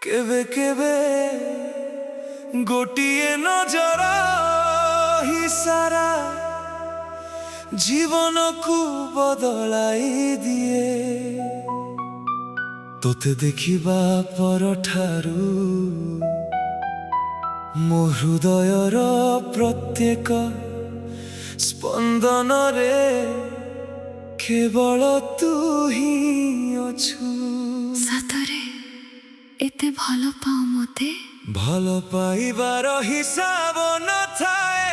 केबे केबे गोटिए नजर ही सारा जीवन को बदलाई दिए। तोते देखिबा परठारू मो हृदयर प्रत्येक स्पंदन रे केवल तू ही अछु। सतरे एते भल पाओ मते भल पाइबार हिसाब न थाए।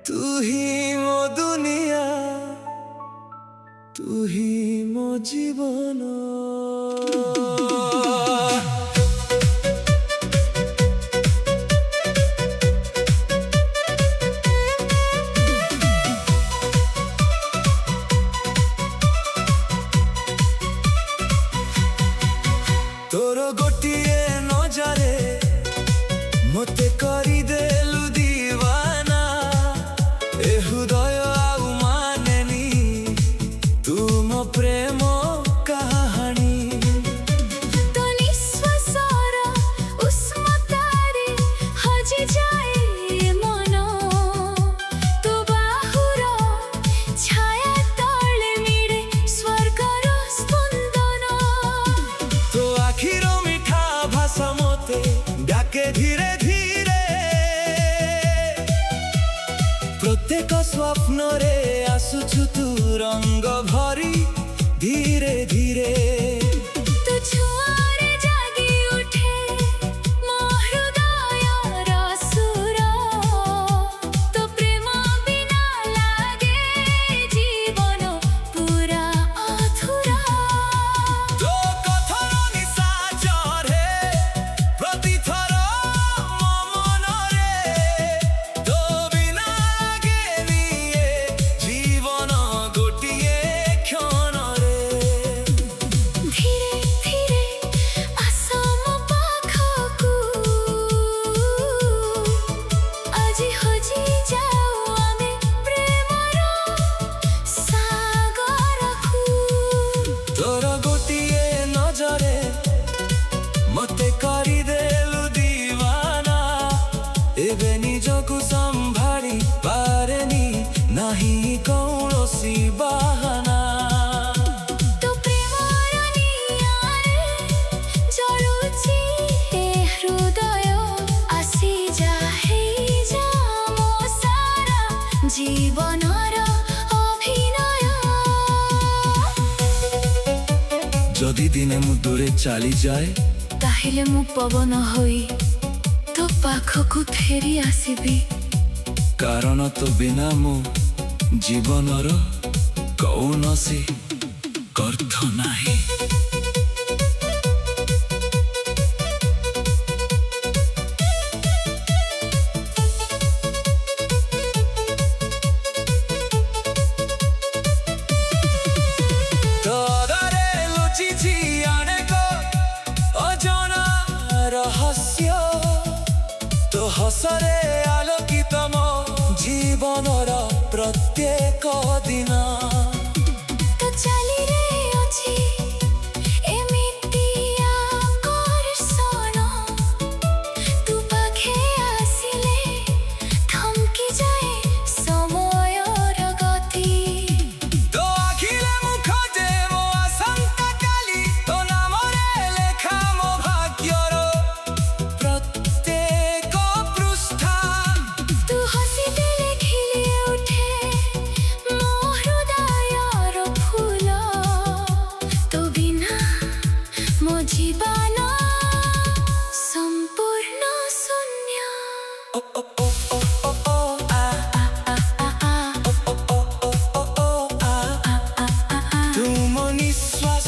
तू ही मो दुनिया तू ही मो जीवन। तोर गोटिए नजरे मते करी देलु दीवाना। ए हृदय आउ मानेनी तू मो प्रेम कहानी। तो निश्वासर उष्मतारे हजि जाए मन। तो बाहुर छाया तले मिले स्वर्गर स्पंदन। तो आखिर मिठा भाषा मते डाके धीरे धीरे। प्रत्येक स्वप्न रे आसुछु तू रंग भरी धीरे धीरे। तो छुआरे जागी उठे मो हृदयर सुर। तो प्रेम बिना लागे जीवन पूरा अधूरा। तो कथन निशा चढ़े प्रतिथर मो मन रे। तो बिना लागे निये जीवन गोटिए क्षण रे। धीरे धीरे आस मो पाखकू। आजि हजि जाऊ आमे प्रेमर सागरकू। तोर गोटिए नजरे मते करी देलु दीवाना। एबे निजकु संभाड़ी पारेनी नाही कौनसी बहाना। तो प्रेमर निआरे जळुछि ए हृदय। आसी जा हेई जा मो सारा जीवनर अभिनय। जदि दिने मु दूरे चली जाए ताहिले मु पवन होई तो पाखकू फेरी आसीबी। कारण तो बिना मु जीवनर कौनसी अर्थ नाही। तोरे लुचिछि अनेक अजना रहस्य। तो हसरे आलोकित मो जीवनर प्रत्येक दिन। तो चली रे अछि एमिति आकर्षण। तू पाखे आसिले थमकी जाए समयर गति। तो आखिले मुख जे मो आशंका काली। तो नामरे लेखा मो भाग्यर प्रत्येक पृष्ठा। तू हसीते लिखिले उठे मो हृदयर फूल। तो बिना मो जीवन संपूर्ण शून्य। ओ ओ ओ ओ ओ ओ आ ओ ओ ओ ओ ओ आ। तू मो निश्वास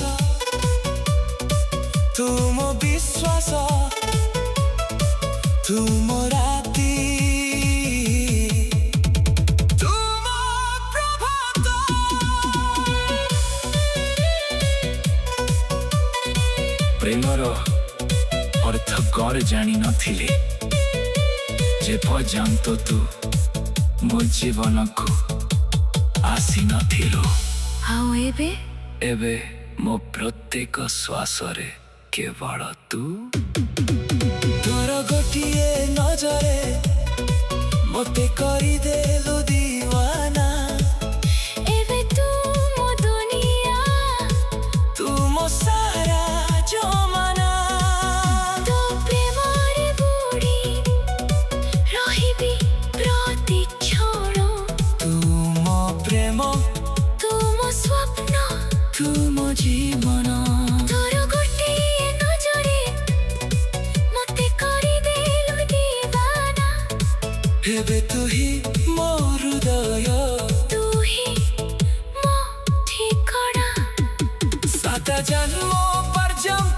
तू मो विश्वास तू मो राति तू मो प्रभात। प्रेमर अर्थ गौर जानी नथिले जे पर्यंत तू मो जीवन को आसी नथिलो। आउ एबे एबे मो प्रत्येक श्वास रे ବଡ଼ ତୁ ତୋର ଗୋଟିଏ ନଜରେ ମୋତେ କରିଦେଲୁ ଦିୱାନା ଏବେ ତୁ ମୋ ଦୁନିଆ ତୁ ମୋ ସାରା ଜମାନା ତୋ ପ୍ରେମରେ ବୁଡ଼ି ରହିବି ପ୍ରତି କ୍ଷଣ ତୁ ମୋ ପ୍ରେମ ତୁ ମୋ ସ୍ୱପ୍ନ ତୁ ମୋ ଜୀବନ ତୋର ଗୋଟିଏ ନଜରେ ମୋତେ କରିଦେଲୁ ଦିୱାନା ଏବେ ତୁ ହିଁ ମୋ ହୃଦୟ ତୁ ହିଁ ମୋ ଠିକଣା ସାତ ଜନ୍ମ ପର୍ଯ୍ୟନ୍ତ